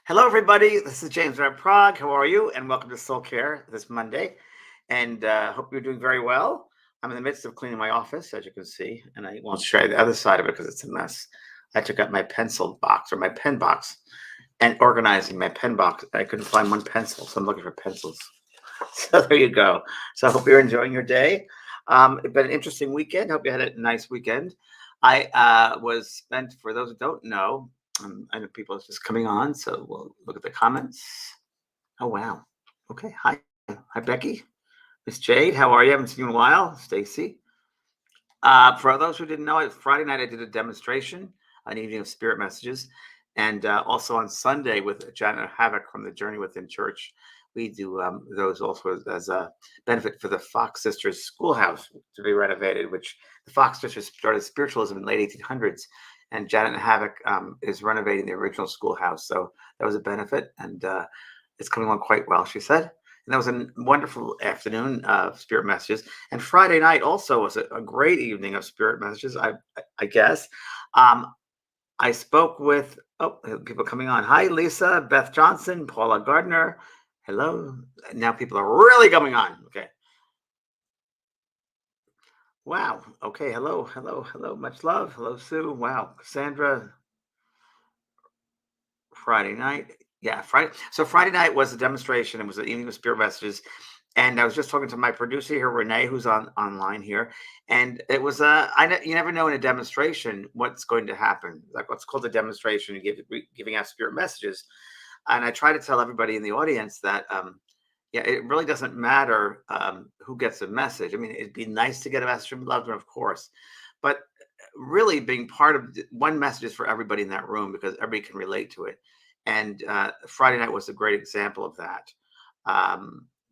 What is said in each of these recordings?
Hello, everybody. This is James from Prague. How are you? And welcome to SoulCARE this Monday. And hope you're doing very well. I'm in the midst of cleaning my office, as you can see, and I won't show you the other side of it because it's a mess. I took out my pencil box or my pen box and organizing my pen box. I couldn't find one pencil, so I'm looking for pencils. So there you go. So I hope you're enjoying your day. It's been an interesting weekend. Hope you had a nice weekend. I was spent, for those who don't know, I know people are just coming on, so we'll look at the comments. Oh, wow. Okay. Hi. Hi, Becky. Miss Jade, how are you? Haven't seen you in a while. Stacy. For those who didn't know, Friday night I did a demonstration, an evening of spirit messages, and also on Sunday with Janet Havoc from the Journey Within Church. We do those also as a benefit for the Fox Sisters Schoolhouse to be renovated, which the Fox Sisters started spiritualism in the late 1800s, and Janet Havoc is renovating the original schoolhouse. So that was a benefit, and it's coming along quite well, she said. And that was a wonderful afternoon of spirit messages. And Friday night also was a great evening of spirit messages, I guess. Um, I spoke with, people coming on. Hi, Lisa, Beth Johnson, Paula Gardner. Hello. Now people are really coming on. Okay. Wow. Okay. Hello. Hello. Hello. Much love. Hello, Sue. Wow. Cassandra. Friday night. Yeah, Friday. So Friday night was a demonstration. It was an evening of spirit messages, and I was just talking to my producer here, Renee, who's online here, and it was you never know in a demonstration what's going to happen. Like what's called a demonstration, giving out spirit messages, and I try to tell everybody in the audience that yeah, it really doesn't matter who gets a message. I mean, it'd be nice to get a message from a loved one, of course, but really being part of one message is for everybody in that room because everybody can relate to it. And Friday night was a great example of that.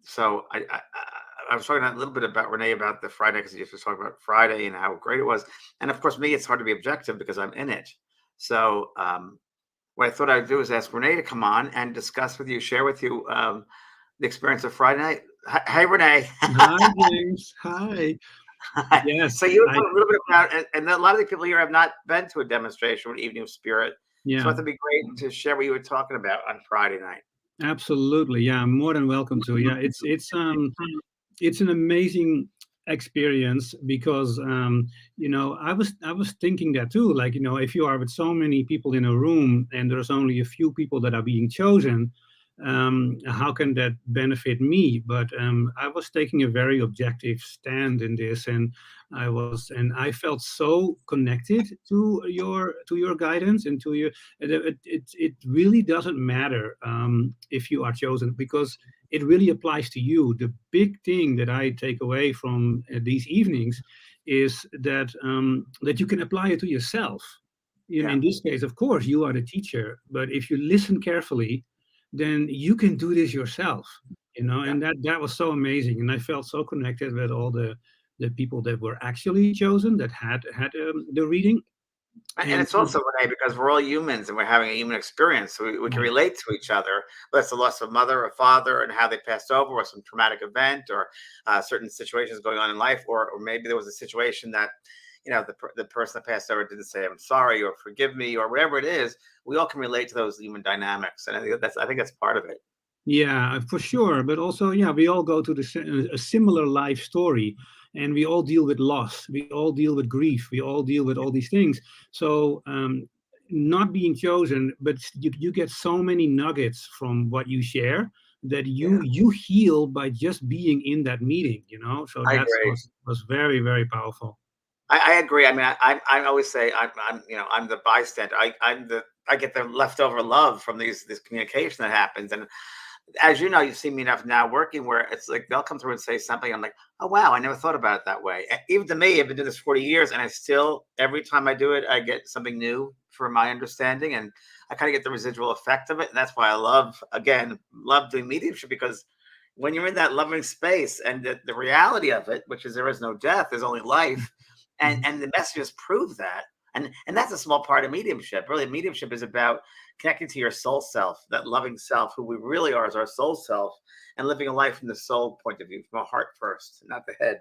So I was talking a little bit about Renee about the Friday because he just was talking about Friday and how great it was. And of course, me, it's hard to be objective because I'm in it. So what I thought I'd do is ask Renee to come on and discuss with you, share with you the experience of Friday night. Hi, Renee. Hi, James. Hi. So Yes, you were talking a little bit about, and a lot of the people here have not been to a demonstration or an evening of spirit. So I yeah, thought it'd be great to share what you were talking about on Friday night. absolutely. Yeah, I'm more than welcome to. Yeah, it's an amazing experience because I was thinking that too. Like, if you are with so many people in a room and there's only a few people that are being chosen, how can that benefit me? But I was taking a very objective stand in this, and I felt so connected to your guidance and to your. It really doesn't matter if you are chosen, because it really applies to you. The big thing that I take away from these evenings is that you can apply it to yourself. Yeah. In this case, of course, you are the teacher, but if you listen carefully, then you can do this yourself. Yeah. And that was so amazing, and I felt so connected with all the people that were actually chosen, that had the reading. And And it's also, Renee, because we're all humans and we're having a human experience. So we can right. relate to each other, whether it's the loss of a mother or father and how they passed over, or some traumatic event, or certain situations going on in life, or maybe there was a situation that, the person that passed over didn't say, I'm sorry, or forgive me, or whatever it is. We all can relate to those human dynamics. And I think that's part of it. Yeah, for sure. But also, yeah, we all go to a similar life story, and we all deal with loss. We all deal with grief. We all deal with all these things. So, not being chosen, but you get so many nuggets from what you share, that Yeah, you heal by just being in that meeting. So I that agree. was very, very powerful. I agree. I mean, I always say I'm the bystander. I get the leftover love from this communication that happens. And as you know, you've seen me enough now working where it's like they'll come through and say something. I'm like, oh wow, I never thought about it that way. Even to me, I've been doing this 40 years, and I still every time I do it, I get something new for my understanding, and I kind of get the residual effect of it. And that's why I love doing mediumship, because when you're in that loving space and the reality of it, which is there is no death, there's only life, and Mhm. and the messages prove that. And that's a small part of mediumship. Really, mediumship is about connecting to your soul self, that loving self, who we really are as our soul self, and living a life from the soul point of view, from our heart first, not the head.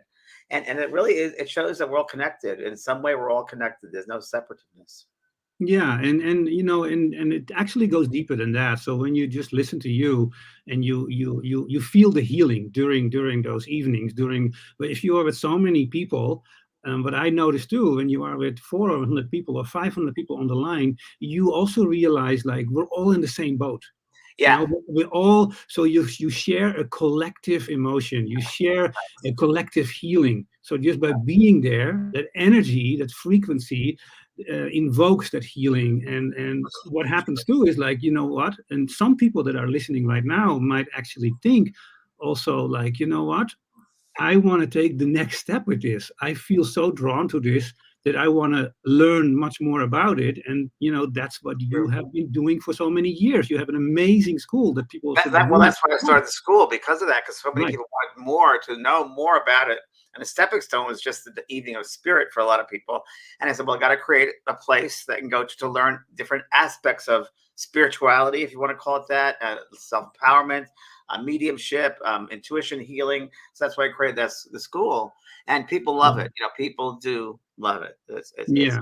And it really is, it shows that we're all connected. In some way, we're all connected. There's no separativeness. Yeah, and it actually goes deeper than that. So when you just listen to you, and you feel the healing during those evenings. But if you are with so many people, what I noticed too, when you are with 400 people or 500 people on the line, you also realize like we're all in the same boat. Yeah, We're all, so you share a collective emotion, you share a collective healing. So just by being there, that energy, that frequency, invokes that healing. And what happens too is like, you know what, and some people that are listening right now might actually think also like, you know what, I want to take the next step with this. I feel so drawn to this that I want to learn much more about it. And that's what you true. have been doing for so many years. You have an amazing school that people should Well, really that's why I support. started the school, because of that, because so many Right. people wanted more, to know more about it. And the stepping stone was just the evening of spirit for a lot of people. And I said, well, I got to create a place that can go to learn different aspects of spirituality, if you want to call it that, self empowerment, mediumship, intuition, healing. So that's why I created the school. And people love Yeah. it. People do love it. It's Yeah.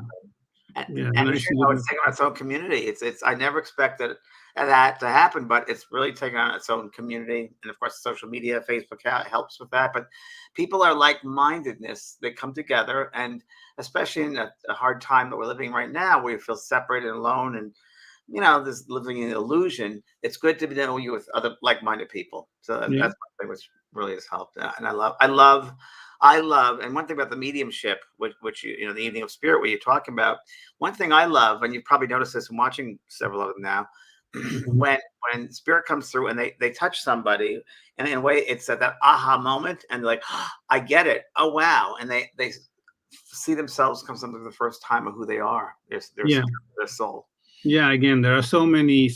and, Yeah. and And you I should see know that. it's taking on its own community. It's I never expected that to happen, but it's really taken on its own community. And of course, social media, Facebook helps with that. But people are like-mindedness. They come together, and especially in a hard time that we're living right now, where you feel separated and alone, and this living in illusion. It's good to know you with other like-minded people. So Yeah. that's one thing which really has helped. And I love. And one thing about the mediumship, which the evening of spirit, where you're talking about. One thing I love, and you've probably noticed this in watching several of them now, Mhm. when spirit comes through and they touch somebody, and in a way it's at that aha moment, and they're like, oh, I get it. Oh wow, and they see themselves come something for the first time of who they are, their Yeah. spirit, their soul. Yeah, again, there are so many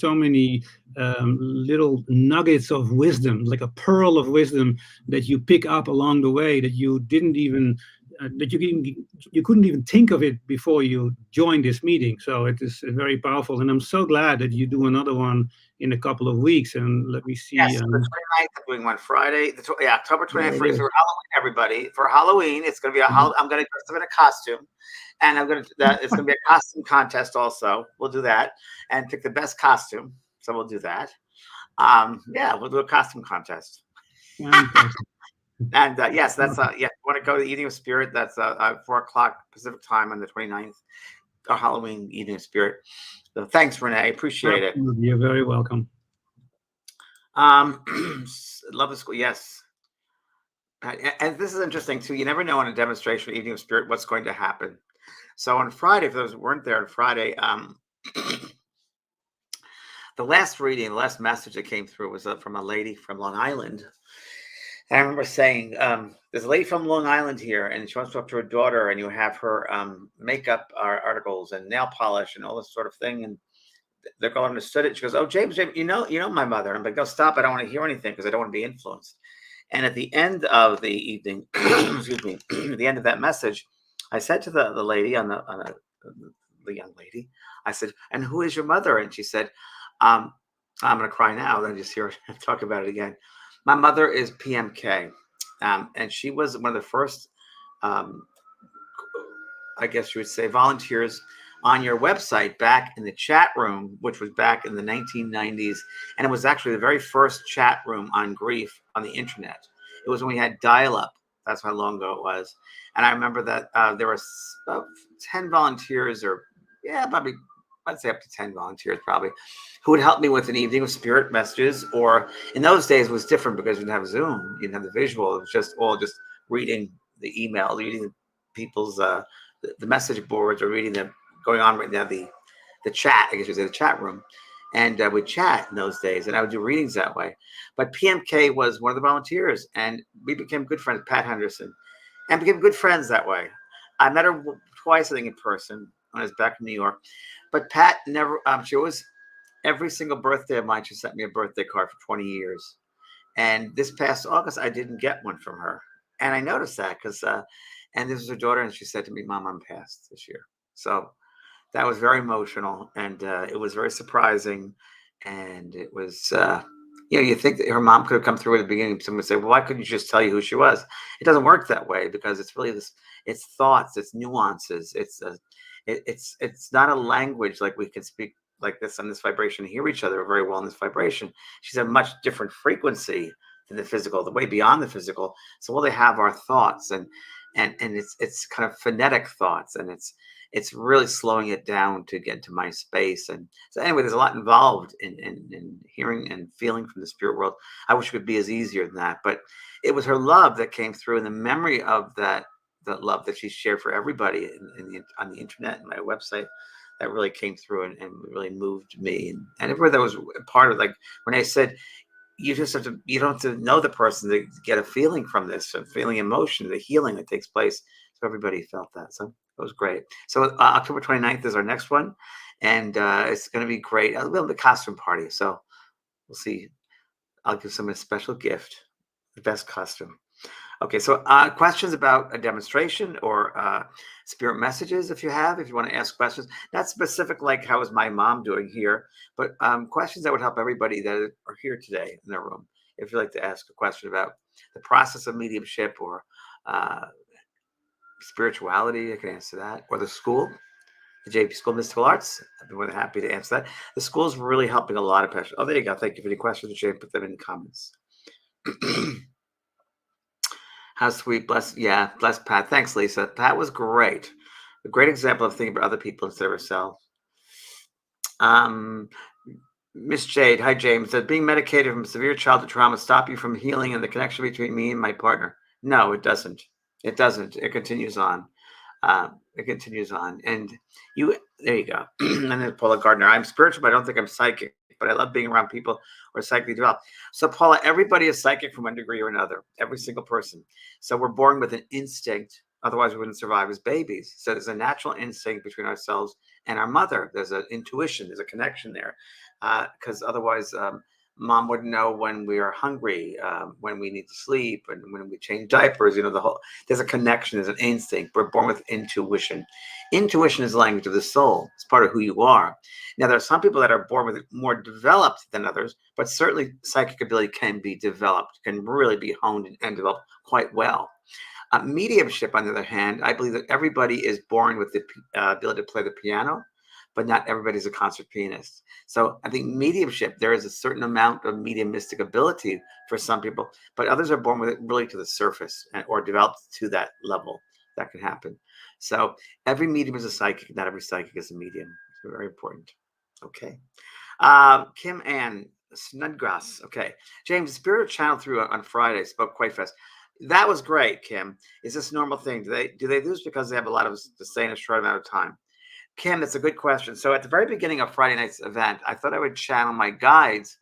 little nuggets of wisdom, like a pearl of wisdom that you pick up along the way that you didn't even that you couldn't even think of it before you joined this meeting. So it is very powerful, and I'm so glad that you do another one in a couple of weeks. And let me see. Yes, the 29th, I'm doing one Friday. October There 29th it for is. Halloween, everybody. For Halloween, it's going to be Mhm. I'm going to dress up in a costume, and it's going to be a costume contest also. We'll do that and pick the best costume. So we'll do that. Yeah, we'll do a costume contest. Fantastic. And yes, that's yeah. Want to go to the Evening of Spirit? That's 4 o'clock Pacific time on the 29th. Our Halloween Evening of Spirit. So thanks, Renee. Appreciate it. Absolutely. You're very welcome. Um, love the school. Yes. And this is interesting too. You never know on a demonstration, Evening of Spirit, what's going to happen. So on Friday, for those who weren't there on Friday, the last reading, the last message that came through was from a lady from Long Island. And I remember saying, there's a lady from Long Island here, and she wants to talk to her daughter, and you have her makeup articles and nail polish and all this sort of thing. And the girl understood it. She goes, "Oh, James, you know my mother." And I'm like, "No, stop! I don't want to hear anything because I don't want to be influenced." And at the end of the evening, excuse me, at the end of that message, I said to the lady the young lady, I said, "And who is your mother?" And she said, um, "I'm going to cry now." Then just hear her talk about it again. My mother is PMK, and she was one of the first, um, I guess you would say, volunteers on your website back in the chat room, which was back in the 1990s. And it was actually the very first chat room on grief on the internet. It was when we had dial up. That's how long ago it was. And I remember that there were about 10 volunteers, or yeah, probably, I'd say up to 10 volunteers probably, who would help me with an evening of spirit messages. Or in those days, it was different because you didn't have Zoom, you didn't have the visual. It was just all just reading the email, reading people's the message boards, or reading them going on right now, the chat, I guess you say, the chat room. And we'd chat in those days, and I would do readings that way. But PMK was one of the volunteers, and we became good friends, Pat Henderson, and became good friends that way. I met her twice, I think, in person when I was back in New York. But Pat never, she always, every single birthday of mine, she sent me a birthday card for 20 years. And this past August, I didn't get one from her. And I noticed that because, and this was her daughter, and she said to me, "Mom, I'm passed this year." So that was very emotional, and it was very surprising. And it was, you think that her mom could have come through at the beginning. Someone would say, "Well, why couldn't you just tell you who she was?" It doesn't work that way, because it's really this, it's thoughts, it's nuances, It's not a language like we can speak like this on this vibration, hear each other very well in this vibration. She's a much different frequency than the physical, the way beyond the physical. So all they have are thoughts, and it's kind of phonetic thoughts, and it's really slowing it down to get to my space. And so anyway, there's a lot involved in hearing and feeling from the spirit world. I wish it could be as easier than that, but it was her love that came through, and the memory of that love that she shared for everybody on the internet and my website, that really came through and really moved me. And everywhere that was a part of, like when I said, you don't have to know the person to get a feeling from this, a feeling, emotion, the healing that takes place. So everybody felt that. So it was great. So October 29th is our next one, and it's going to be great. We'll have the costume party. So we'll see. I'll give someone a special gift, the best costume. Okay, so questions about a demonstration or spirit messages, if you want to ask questions, not specific like how is my mom doing here, but questions that would help everybody that are here today in their room. If you'd like to ask a question about the process of mediumship or spirituality, I can answer that. Or the school, the JP School of Mystical Arts, I'd be more than happy to answer that. The school is really helping a lot of people. Oh, there you go. Thank you for any questions, Jay. Put them in the comments. How sweet, bless Pat. Thanks, Lisa. Pat was great. A great example of thinking about other people instead of herself. Miss Jade, hi James. Does being medicated from severe childhood trauma stop you from healing and the connection between me and my partner? No, it doesn't. It doesn't. It continues on. It continues on. And there you go. And then Paula Gardner. I'm spiritual, but I don't think I'm psychic. But I love being around people who are psychically developed. So Paula, everybody is psychic from one degree or another. Every single person. So we're born with an instinct. Otherwise, we wouldn't survive as babies. So there's a natural instinct between ourselves and our mother. There's an intuition. There's a connection there. Because otherwise, mom wouldn't know when we are hungry, when we need to sleep, and when we change diapers. There's a connection. There's an instinct. We're born with intuition. Intuition is the language of the soul. It's part of who you are. Now, there are some people that are born with it more developed than others, but certainly psychic ability can be developed, can really be honed and developed quite well. Mediumship, on the other hand, I believe that everybody is born with the ability to play the piano, but not everybody's a concert pianist. So I think mediumship, there is a certain amount of mediumistic ability for some people, but others are born with it really to the surface or developed to that level. That can happen. So every medium is a psychic, not every psychic is a medium. It's very important. Okay. Kim Ann Snodgrass. Okay. James, Spirit Channel through on Friday spoke quite fast. That was great, Kim. Is this a normal thing? Do they lose because they have a lot of to say in a short amount of time? Kim, that's a good question. So at the very beginning of Friday night's event, I thought I would channel my guides.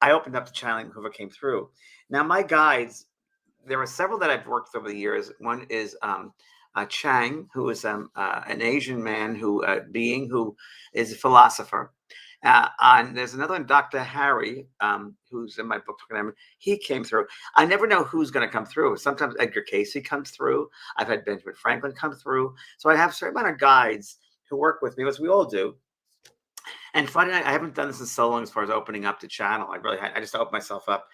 I opened up to channeling whoever came through. Now, my guides, there were several that I've worked with over the years. One is Chang, who is an Asian man who is a philosopher. And there's another one, Dr. Harry, who's in my book. He came through. I never know who's going to come through. Sometimes Edgar Casey comes through. I've had Benjamin Franklin come through. So I have a certain amount of guides who work with me, as we all do. And Friday night, I haven't done this in so long as far as opening up the channel. I just opened myself up.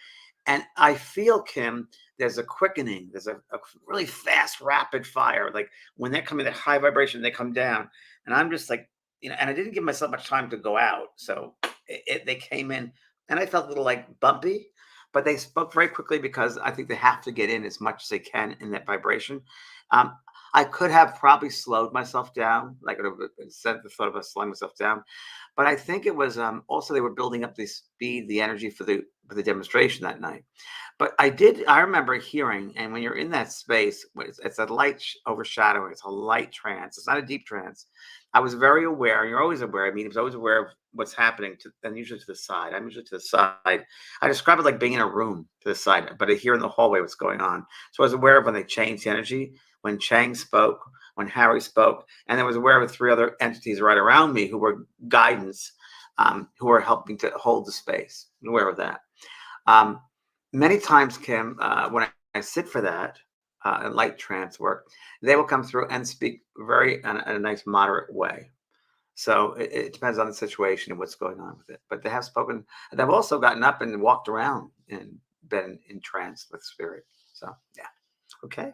And I feel, Kim, there's a quickening. There's a really fast, rapid fire. Like when they come in, that high vibration, they come down. And I'm just like, and I didn't give myself much time to go out. So they came in and I felt a little like bumpy, but they spoke very quickly because I think they have to get in as much as they can in that vibration. I could have probably slowed myself down, like instead of the thought of slowing myself down. But I think it was also they were building up the speed, the energy for the demonstration that night. But I remember hearing, and when you're in that space, it's a light overshadowing, it's a light trance. It's not a deep trance. I was very aware, and you're always aware. I mean, I was always aware of what's happening, and usually to the side. I'm usually to the side. I describe it like being in a room to the side, but I hear in the hallway what's going on. So I was aware of when they changed the energy, when Chang spoke, when Harry spoke, and I was aware of 3 other entities right around me who were guidance, who were helping to hold the space. I'm aware of that. Many times, Kim, when I sit for that light trance work, they will come through and speak very in a nice, moderate way. So it depends on the situation and what's going on with it. But they have spoken. They've also gotten up and walked around and been entranced with spirit. So yeah, okay.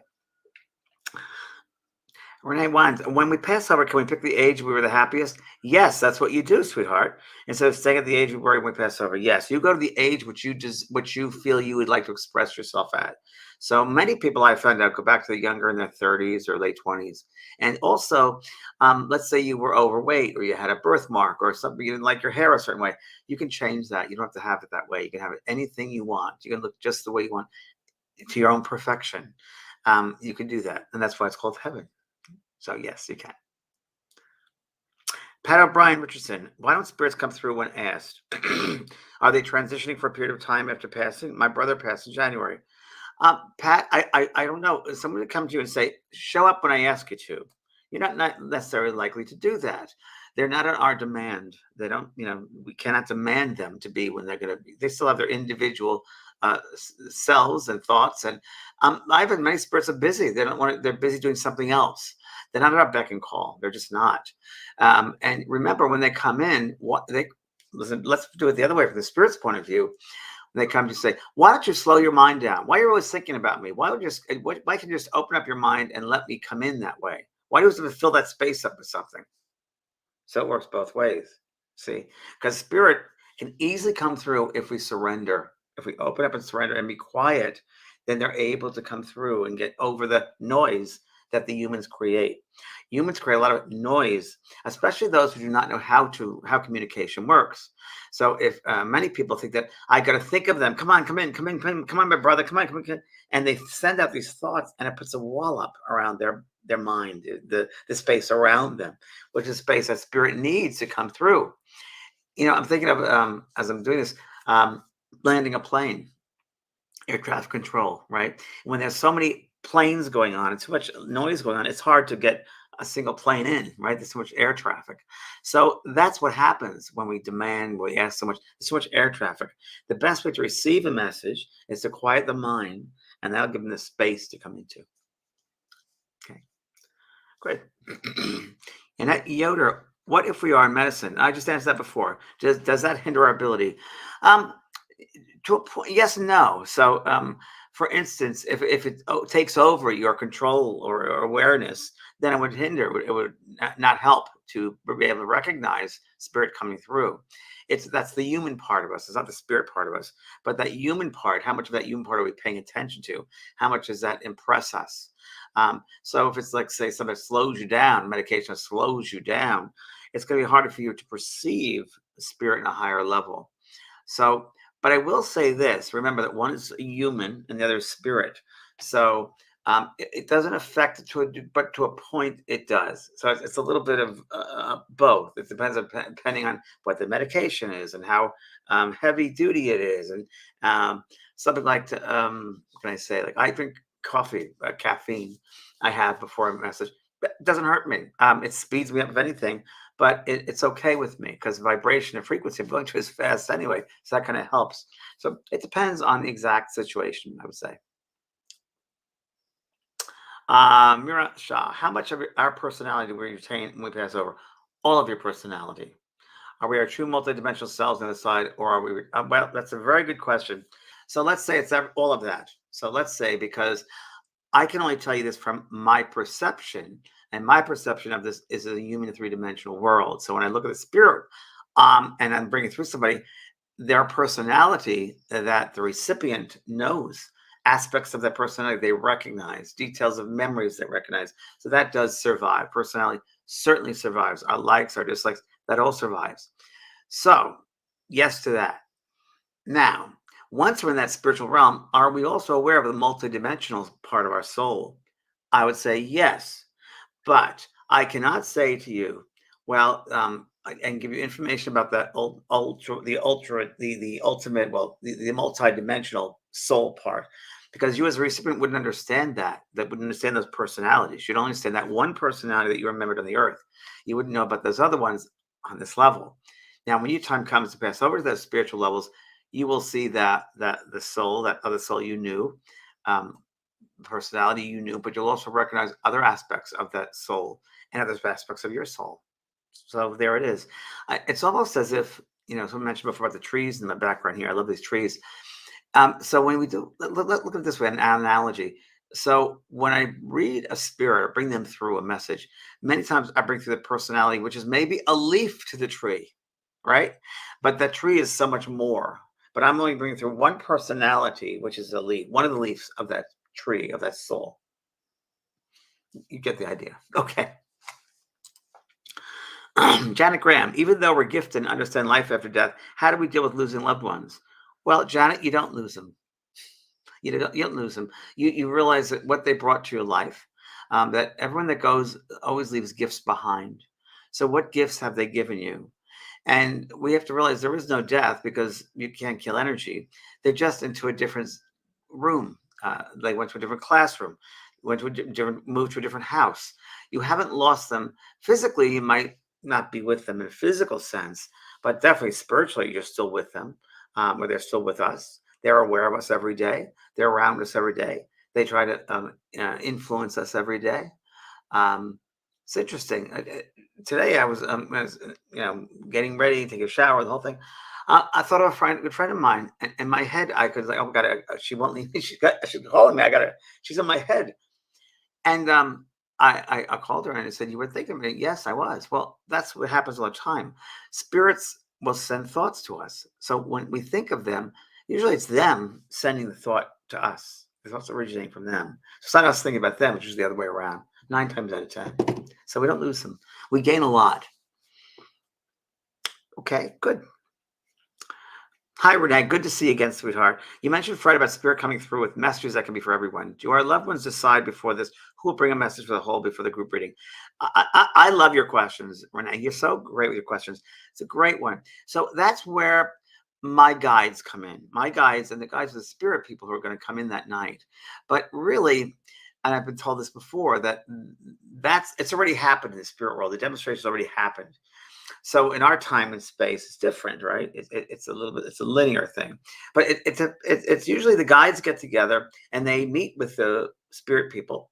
Renee Wines, when we pass over, can we pick the age we were the happiest? Yes, that's what you do, sweetheart. Instead of staying at the age we were when we pass over, yes, you go to the age which you feel you would like to express yourself at. So many people I found out go back to the younger in their 30s or late 20s. And also, let's say you were overweight or you had a birthmark or something, you didn't like your hair a certain way. You can change that. You don't have to have it that way. You can have it anything you want. You can look just the way you want to your own perfection. You can do that. And that's why it's called heaven. So yes, you can. Pat O'Brien Richardson, why don't spirits come through when asked? Are they transitioning for a period of time after passing? My brother passed in January. Pat, I don't know. Someone would come to you and say, show up when I ask you to. You're not necessarily likely to do that. They're not on our demand. They don't, we cannot demand them to be when they're going to be. They still have their individual selves and thoughts. And I've had many spirits are busy. They don't want to, they're busy doing something else. They're not at our beck and call. They're just not. And remember, when they come in, listen, let's do it the other way from the spirit's point of view. When they come to say, why don't you slow your mind down? Why are you always thinking about me? Why can you just open up your mind and let me come in that way? Why do you have to fill that space up with something? So it works both ways. See, because spirit can easily come through if we surrender. If we open up and surrender and be quiet, then they're able to come through and get over the noise that the humans create. Humans create a lot of noise, especially those who do not know how communication works. So if many people think that I got to think of them, come on, my brother, come on, and they send out these thoughts, and it puts a wall up around their mind, the space around them, which is space that spirit needs to come through. I'm thinking of as I'm doing this, landing a plane, air traffic control, right? When there's so many planes going on and too much noise going on, it's hard to get a single plane in, right? There's so much air traffic. So that's what happens when we demand, we ask so much, there's so much air traffic. The best way to receive a message is to quiet the mind, and that'll give them the space to come into. Okay, great. And at Yoder, what if we are in medicine? I just answered that before. Does that hinder our ability? To a point, yes and no. So, for instance, if it takes over your control or awareness, then it would hinder. It would not help to be able to recognize spirit coming through. That's the human part of us. It's not the spirit part of us, but that human part. How much of that human part are we paying attention to? How much does that impress us? So if it's like, say, something slows you down, medication slows you down, it's going to be harder for you to perceive spirit in a higher level. So, but I will say this, remember that one is human and the other is spirit. So it doesn't affect it but to a point it does. So it's a little bit of both. It depends depending on what the medication is and how heavy duty it is. And something like, what can I say? Like I drink coffee, caffeine I have before a message. It doesn't hurt me. It speeds me up, if anything, but it's okay with me because vibration and frequency, I'm going to as fast anyway. So that kind of helps. So it depends on the exact situation, I would say. Mira Shah, how much of our personality we retain when we pass over? All of your personality. Are we our true multidimensional selves on the side, or are we? Well, that's a very good question. So let's say it's all of that. So let's say, because I can only tell you this from my perception, and my perception of this is a human three-dimensional world. So when I look at the spirit, and I'm bringing through somebody, their personality that the recipient knows, aspects of that personality they recognize, details of memories they recognize. So that does survive. Personality certainly survives. Our likes, our dislikes, that all survives. So yes to that. Now, once we're in that spiritual realm, are we also aware of the multidimensional part of our soul? I would say yes, but I cannot say to you, well, and give you information about that the ultimate, well, the multidimensional soul part, because you as a recipient wouldn't understand that wouldn't understand those personalities. You'd only understand that one personality that you remembered on the earth. You wouldn't know about those other ones on this level. Now, when your time comes to pass over to those spiritual levels, you will see that the soul, that other soul you knew, personality you knew, but you'll also recognize other aspects of that soul and other aspects of your soul. So there it is. It's almost as if, someone mentioned before about the trees in the background here. I love these trees. So when we do, look at it this way, an analogy. So when I read a spirit or bring them through a message, many times I bring through the personality, which is maybe a leaf to the tree, right? But that tree is so much more. But I'm only bringing through one personality, which is a leaf, one of the leaves of that tree, of that soul. You get the idea. Okay. Janet Graham, even though we're gifted and understand life after death, how do we deal with losing loved ones? Well, Janet, you don't lose them. You don't lose them. You realize that what they brought to your life, that everyone that goes always leaves gifts behind. So what gifts have they given you? And we have to realize there is no death because you can't kill energy. They're just into a different room. They went to a different classroom, went to a different, moved to a different house. You haven't lost them physically. You might not be with them in a physical sense, but definitely spiritually, you're still with them, or they're still with us. They're aware of us every day. They're around us every day. They try to influence us every day. It's interesting. Today I was getting ready, take a shower, the whole thing. I thought of a good friend of mine, and in my head I could like, oh my god, she won't leave me. She's calling me. I gotta. She's in my head, and I called her and I said, "You were thinking of me?" Yes, I was. Well, that's what happens all the time. Spirits will send thoughts to us. So when we think of them, usually it's them sending the thought to us. The thoughts originating from them. So it's not us thinking about them, which is the other way around. 9 times out of 10. So we don't lose them. We gain a lot. Okay, good. Hi, Renee. Good to see you again, sweetheart. You mentioned, Fred, about spirit coming through with messages that can be for everyone. Do our loved ones decide before this who will bring a message for the whole before the group reading? I love your questions, Renee. You're so great with your questions. It's a great one. So that's where my guides come in. My guides and the guides of the spirit people who are going to come in that night. But really, and I've been told this before, that it's already happened in the spirit world. The demonstration's already happened. So in our time and space, it's different, right? It's a little bit, it's a linear thing, but it's usually the guides get together and they meet with the spirit people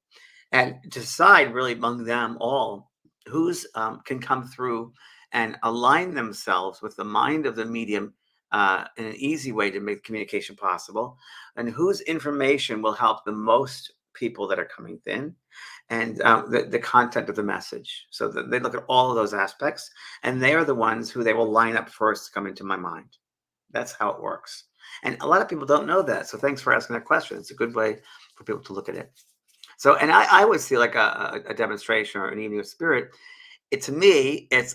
and decide really among them all who's can come through and align themselves with the mind of the medium in an easy way to make communication possible, and whose information will help the most people that are coming in, and the content of the message. So that they look at all of those aspects, and they are the ones who they will line up first to come into my mind. That's how it works. And a lot of people don't know that. So thanks for asking that question. It's a good way for people to look at it. So, and I always see like a demonstration or an evening of spirit. To me, it's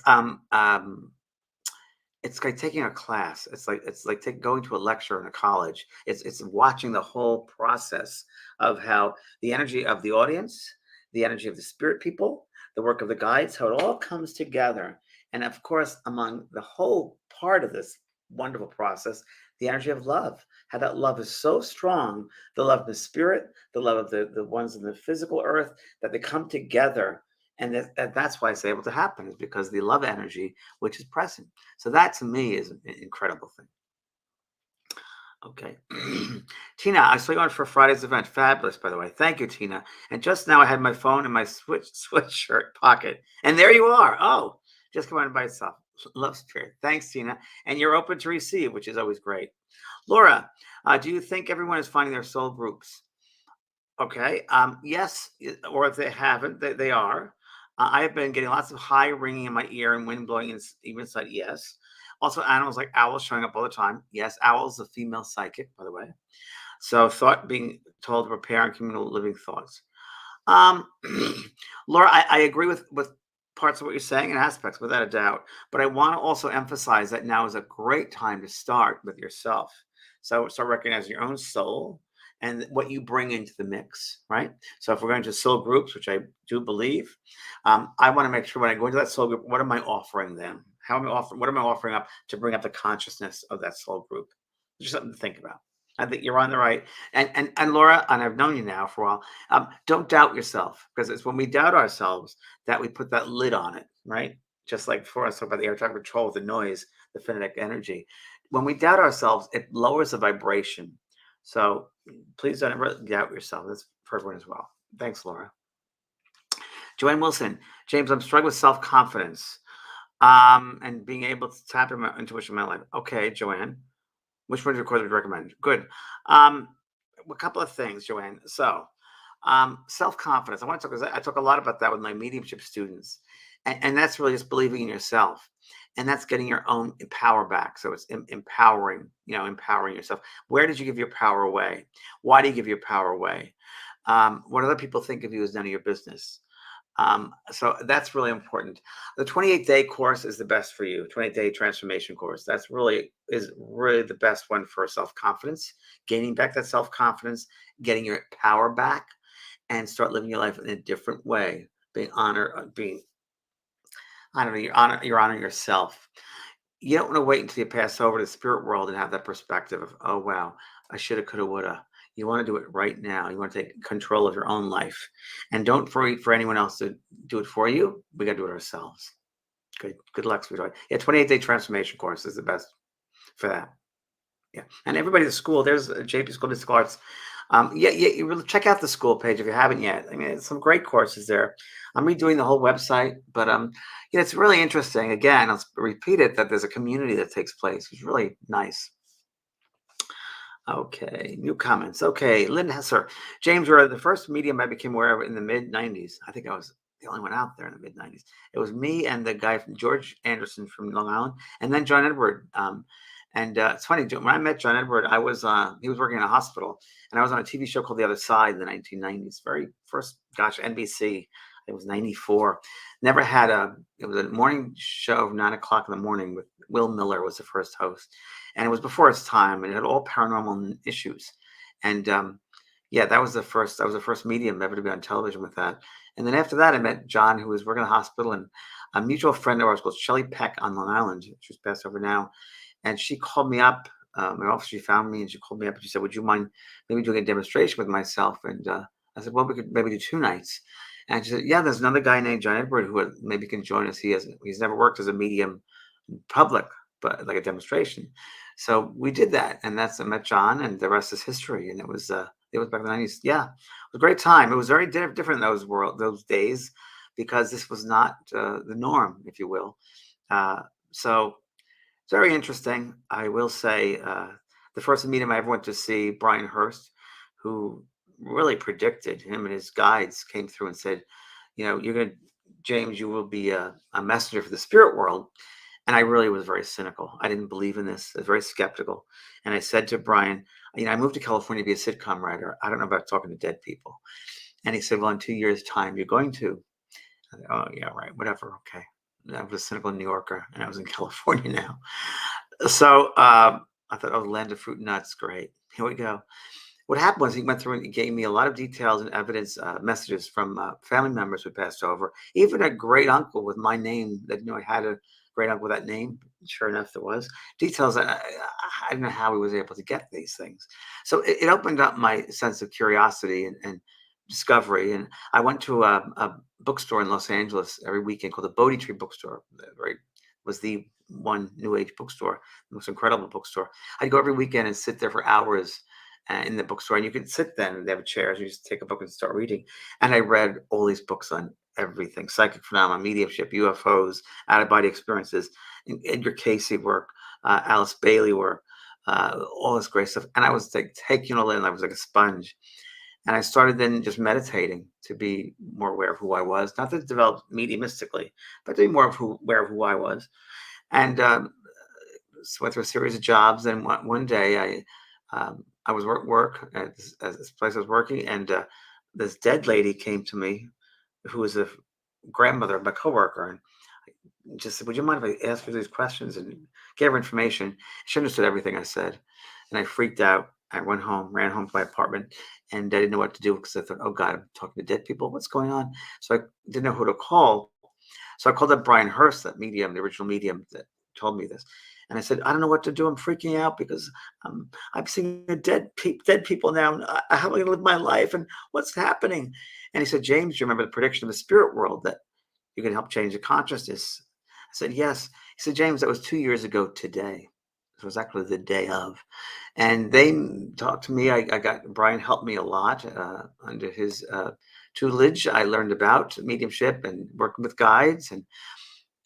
like taking a class. It's like going to a lecture in a college. It's watching the whole process of how the energy of the audience, the energy of the spirit people, the work of the guides, how it all comes together. And of course, among the whole part of this wonderful process, the energy of love, how that love is so strong, the love of the spirit, the love of the ones in the physical earth, that they come together. And that's why it's able to happen, is because the love energy, which is present. So that to me is an incredible thing. Okay. Tina, I saw you on for Friday's event. Fabulous, by the way. Thank you, Tina. And just now I had my phone in my sweatshirt pocket. And there you are. Oh, just come on by itself. Love spirit. Thanks, Tina. And you're open to receive, which is always great. Laura, do you think everyone is finding their soul groups? Okay. Yes, or if they haven't, they are. I have been getting lots of high ringing in my ear and wind blowing even inside. Yes. Also, animals like owls showing up all the time. Yes, owls, a female psychic, by the way. So, thought being told to prepare and communal living thoughts. Um, Laura, I agree with parts of what you're saying and aspects, without a doubt. But I want to also emphasize that now is a great time to start with yourself. So start recognizing your own soul and what you bring into the mix, right? So if we're going to soul groups, which I do believe, I want to make sure when I go into that soul group, what am I offering them? How am I offering? What am I offering up to bring up the consciousness of that soul group? Just something to think about. I think you're on the right. And Laura, and I've known you now for a while. Don't doubt yourself, because it's when we doubt ourselves that we put that lid on it, right? Just like before I talked about the air traffic control with the noise, the phonetic energy. When we doubt ourselves, it lowers the vibration. So please don't ever doubt yourself. That's for everyone as well. Thanks, Laura. Joanne Wilson, James, I'm struggling with self-confidence and being able to tap into my intuition in my life. Okay, Joanne. Which one of your course would you recommend? Good. A couple of things, Joanne. So Self-confidence. I want to talk, because I talk a lot about that with my mediumship students. And that's really just believing in yourself. And that's getting your own power back. So it's empowering, empowering yourself. Where did you give your power away? Why do you give your power away? What other people think of you is none of your business. So that's really important. The 28-day course is the best for you. 28-day transformation course. That's really the best one for self-confidence, gaining back that self-confidence, getting your power back, and start living your life in a different way. Being being, I don't know, you're honoring yourself. You don't want to wait until you pass over to the spirit world and have that perspective of, oh wow, I shoulda, coulda, woulda. You want to do it right now. You want to take control of your own life, and don't wait for anyone else to do it for you. We got to do it ourselves. Good luck, sweetheart. Yeah, 28-day transformation course is the best for that. Yeah, and everybody at the school, there's a JP School of Mystical Arts. Yeah, you really check out the school page if you haven't yet. I mean, it's some great courses there. I'm redoing the whole website, but it's really interesting. Again, I'll repeat it, that there's a community that takes place. It's really nice. Okay, new comments. Okay, Lynn Hesser. James, we're the first medium I became aware of in the mid-90s. I think I was the only one out there in the mid-90s. It was me and the guy from George Anderson from Long Island, and then John Edward. And it's funny, when I met John Edward, he was working in a hospital, and I was on a TV show called The Other Side in the 1990s. Very first, gosh, NBC. It was 94. Never had it was a morning show of 9 o'clock in the morning with Will Miller was the first host. And it was before its time, and it had all paranormal issues. And yeah, that was the first medium ever to be on television with that. And then after that, I met John, who was working in a hospital, and a mutual friend of ours called Shelley Peck on Long Island. She's passed over now. And she called me up. My office, she found me, and she called me up and she said, would you mind maybe doing a demonstration with myself? And I said, well, we could maybe do 2 nights. And she said, yeah, there's another guy named John Edward who maybe can join us. He's never worked as a medium in public, but like a demonstration. So we did that, and I met John, and the rest is history. And it was back in the 90s. Yeah, it was a great time. It was very different in those days, because this was not the norm, if you will. So it's very interesting. I will say the first medium I ever went to see, Brian Hurst, who really predicted, him and his guides came through and said, James, you will be a messenger for the spirit world. And I really was very cynical. I didn't believe in this. I was very skeptical. And I said to Brian, I moved to California to be a sitcom writer. I don't know about talking to dead people. And he said, well, in 2 years' time, you're going to. I said, oh, yeah, right. Whatever. Okay. I was a cynical New Yorker, and I was in California now. So I thought, oh, land of fruit and nuts. Great. Here we go. What happened was he went through and he gave me a lot of details and evidence, messages from family members who passed over. Even a great uncle with my name that I had a great uncle with that name. Sure enough, there was details that I don't know how he was able to get these things. So it opened up my sense of curiosity and discovery. And I went to a bookstore in Los Angeles every weekend called the Bodhi Tree Bookstore. Was the one new age bookstore, the most incredible bookstore. I'd go every weekend and sit there for hours in the bookstore, and you could sit there and they have chairs. You just take a book and start reading. And I read all these books on everything: psychic phenomena, mediumship, UFOs, out of body experiences, Edgar Cayce work, Alice Bailey work, all this great stuff. And I was like taking all in. I was like a sponge. And I started then just meditating to be more aware of who I was, not to develop mediumistically, but to be more aware of who I was. And so went through a series of jobs. And one day I was work at this place I was working, and this dead lady came to me, who was a grandmother of my coworker, and just said, "Would you mind if I ask you these questions and get her information?" She understood everything I said, and I freaked out. I ran home to my apartment, and I didn't know what to do, because I thought, "Oh God, I'm talking to dead people. What's going on?" So I didn't know who to call. So I called up Brian Hurst, that medium, the original medium that told me this. And I said, I don't know what to do. I'm freaking out because I'm seeing dead people now. How am I going to live my life? And what's happening? And he said, James, you remember the prediction of the spirit world that you can help change the consciousness? I said, yes. He said, James, that was 2 years ago today. It was actually the day of. And they talked to me. I got Brian helped me a lot under his tutelage. I learned about mediumship and working with guides, and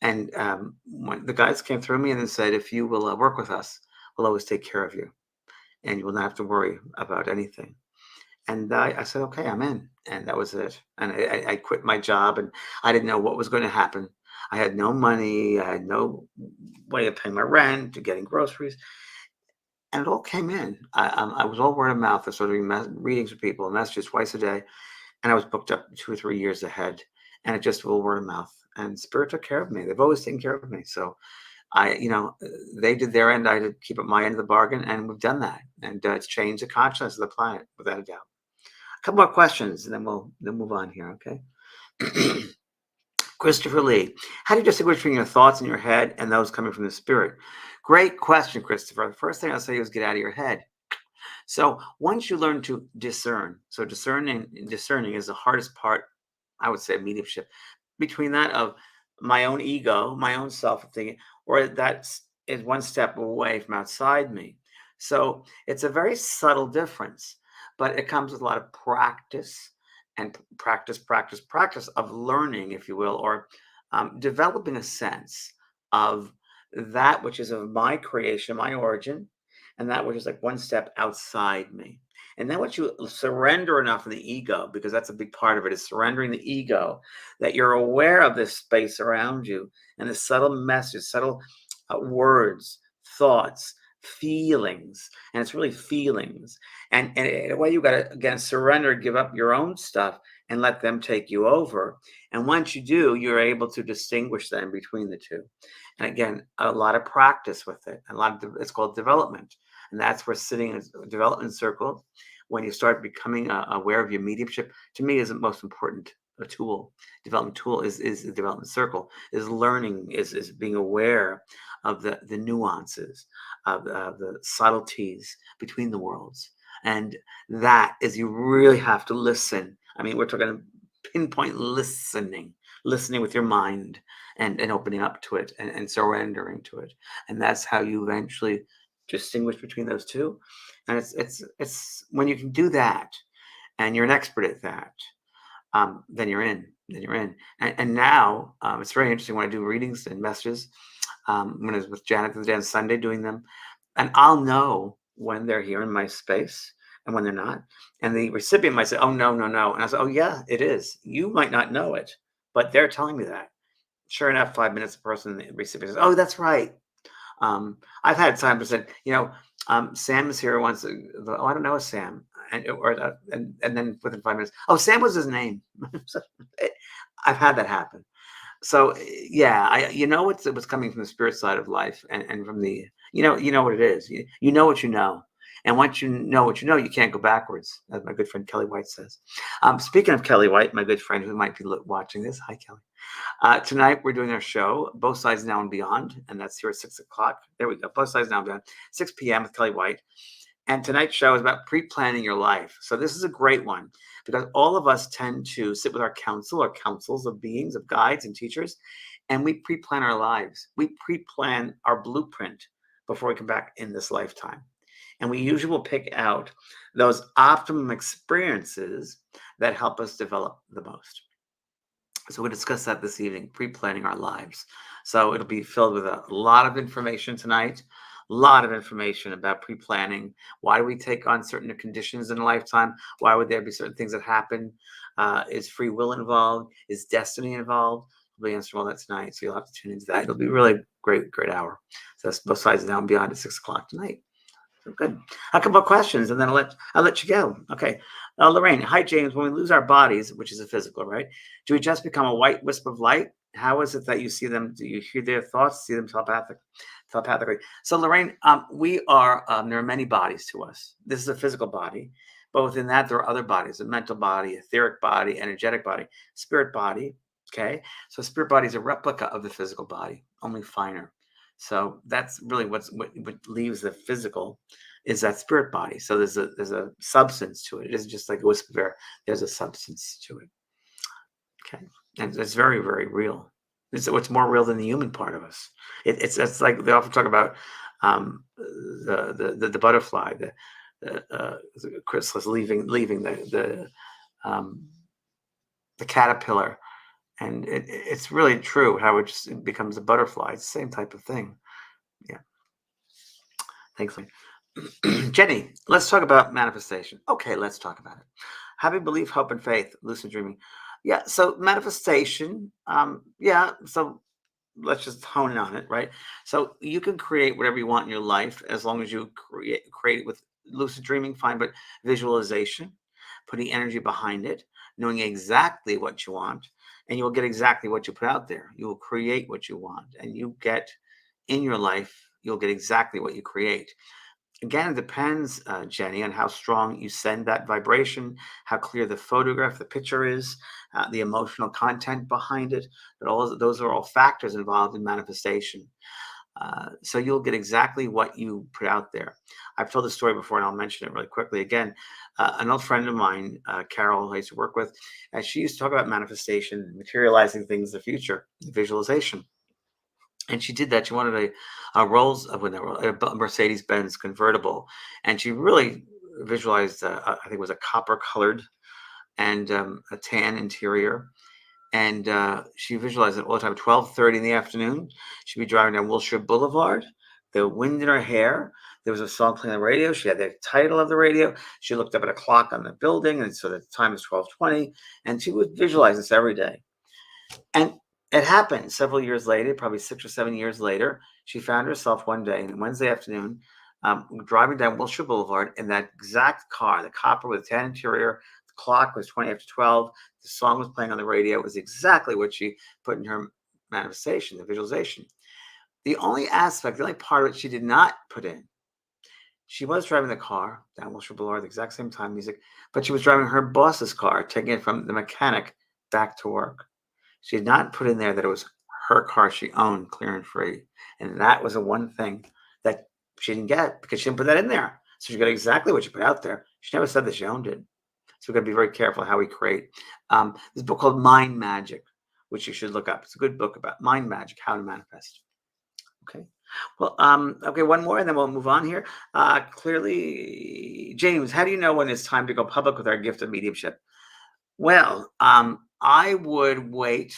when the guides came through me and then said, if you will work with us, we'll always take care of you, and you will not have to worry about anything. And I said, okay, I'm in. And that was it. And I quit my job, and I didn't know what was going to happen. I had no money. I had no way of paying my rent, to getting groceries. And it all came in. I was all word of mouth. I started doing readings with people, messages twice a day. And I was booked up 2 or 3 years ahead. And it just all word of mouth. And Spirit took care of me. They've always taken care of me. So they did their end. I did keep up my end of the bargain. And we've done that. And it's changed the consciousness of the planet, without a doubt. A couple more questions, and then we'll move on here, okay? Christopher Lee, how do you distinguish between your thoughts in your head and those coming from the spirit? Great question, Christopher. The first thing I'll say is get out of your head. So once you learn to discern, so discerning is the hardest part, I would say, of mediumship. Between that of my own ego, my own self thinking, or that is one step away from outside me. So it's a very subtle difference, but it comes with a lot of practice and practice of learning, if you will, or developing a sense of that which is of my creation, my origin, and that which is like one step outside me. And then once you surrender enough of the ego, because that's a big part of it, is surrendering the ego, that you're aware of this space around you and the subtle messages, subtle words, thoughts, feelings, and it's really feelings. And in a way, you got to, again, surrender, give up your own stuff and let them take you over. And once you do, you're able to distinguish them between the two. And again, a lot of practice with it, and it's called development. And that's where sitting in a development circle, when you start becoming aware of your mediumship, to me is the most important tool. Development tool is the development circle, is learning, is being aware of the nuances, of the subtleties between the worlds. And that is, you really have to listen. I mean, we're talking pinpoint listening with your mind, and opening up to it, and surrendering to it. And that's how you eventually distinguish between those two. And it's when you can do that, and you're an expert at that, then you're in. And now it's very interesting when I do readings and messages. When I was with Janet the other day on Sunday doing them, and I'll know when they're here in my space and when they're not. And the recipient might say, "Oh, no, no, no." And I say, "Oh, yeah, it is. You might not know it, but they're telling me that." Sure enough, 5 minutes, the person, the recipient says, "Oh, that's right." I've had times I said, Sam is here once. Oh, I don't know a Sam. And then within 5 minutes, oh, Sam was his name. So, I've had that happen. So yeah, what's coming from the spirit side of life, and from the, you know what it is. You know what you know. And once you know what you know, you can't go backwards, as my good friend Kelly White says. Speaking of Kelly White, my good friend who might be watching this, hi Kelly. Tonight we're doing our show, Both Sides Now and Beyond, and that's here at 6:00. There we go, Both Sides Now and Beyond, 6 p.m. with Kelly White. And tonight's show is about pre-planning your life. So this is a great one, because all of us tend to sit with our council or councils of beings, of guides and teachers, and we pre-plan our lives. We pre-plan our blueprint before we come back in this lifetime. And we usually will pick out those optimum experiences that help us develop the most. So we'll discuss that this evening, pre-planning our lives. So it'll be filled with a lot of information tonight, a lot of information about pre-planning. Why do we take on certain conditions in a lifetime? Why would there be certain things that happen? Is free will involved? Is destiny involved? We'll be answering all that tonight, so you'll have to tune into that. It'll be a really great hour. So that's Both Sides Now and Beyond at 6:00 tonight. So good. A couple of questions, and then I'll let you go. Okay. Lorraine, hi James. When we lose our bodies, which is a physical, right? Do we just become a white wisp of light? How is it that you see them? Do you hear their thoughts? See them telepathically? So Lorraine, there are many bodies to us. This is a physical body, but within that there are other bodies: a mental body, etheric body, energetic body, spirit body. Okay. So spirit body is a replica of the physical body, only finer. So that's really what leaves the physical, is that spirit body. So there's a substance to it. It isn't just like a wisp of air. There's a substance to it. Okay, and it's very, very real. It's what's more real than the human part of us. It's like they often talk about the butterfly, the chrysalis leaving the caterpillar. And it's really true how it becomes a butterfly. It's the same type of thing. Yeah. Thanks. Jenny, let's talk about manifestation. Okay, let's talk about it. Having belief, hope, and faith, lucid dreaming. Yeah, so manifestation, yeah, so let's just hone in on it, right? So you can create whatever you want in your life as long as you create it with lucid dreaming, fine, but visualization, putting energy behind it, knowing exactly what you want, and you will get exactly what you put out there. You will create what you want, and you get in your life, you'll get exactly what you create. Again, it depends, Jenny, on how strong you send that vibration, how clear the photograph, the picture is, the emotional content behind it. But all those are all factors involved in manifestation. So you'll get exactly what you put out there. I've told this story before, and I'll mention it really quickly again. An old friend of mine, Carol, who I used to work with, she used to talk about manifestation, materializing things in the future, visualization. And she did that. She wanted a Rolls, a Mercedes Benz convertible, and she really visualized. I think it was a copper colored and a tan interior, and she visualized it all the time. 12:30 in the afternoon, she'd be driving down Wilshire Boulevard. The wind in her hair. There was a song playing on the radio. She had the title of the radio. She looked up at a clock on the building, and so the time is 12:20. And she would visualize this every day. And it happened several years later, probably 6 or 7 years later. She found herself one day, on Wednesday afternoon, driving down Wilshire Boulevard in that exact car, the copper with the tan interior. The clock was 20 after 12. The song was playing on the radio. It was exactly what she put in her manifestation, the visualization. The only aspect, the only part of it she did not put in, she was driving the car down Wilshire Boulevard at the exact same time, music, but she was driving her boss's car, taking it from the mechanic back to work. She did not put in there that it was her car she owned, clear and free. And that was the one thing that she didn't get because she didn't put that in there. So she got exactly what she put out there. She never said that she owned it. So we've got to be very careful how we create. This book called Mind Magic, which you should look up. It's a good book about mind magic, how to manifest. Okay. Well, okay, one more and then we'll move on here. Clearly, James, how do you know when it's time to go public with our gift of mediumship? Well, I would wait.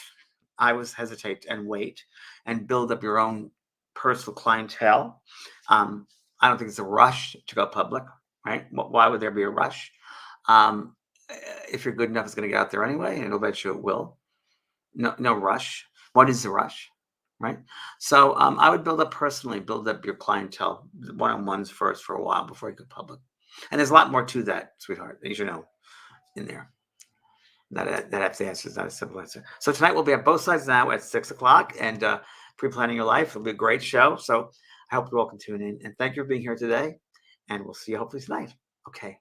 I was hesitate and wait and build up your own personal clientele. I don't think it's a rush to go public, right? Why would there be a rush? Um, if you're good enough, it's going to get out there anyway, and I'll bet you it will. No, no rush. What is the rush, right? So I would build up personally, build up your clientele, one-on-ones first for a while before you go public. And there's a lot more to that, sweetheart, that you should know in there. That's the answer. It's not a simple answer. So tonight we'll be at both sides now at 6 o'clock, and pre-planning your life. It'll be a great show. So I hope you all can tune in. And thank you for being here today. And we'll see you hopefully tonight. Okay.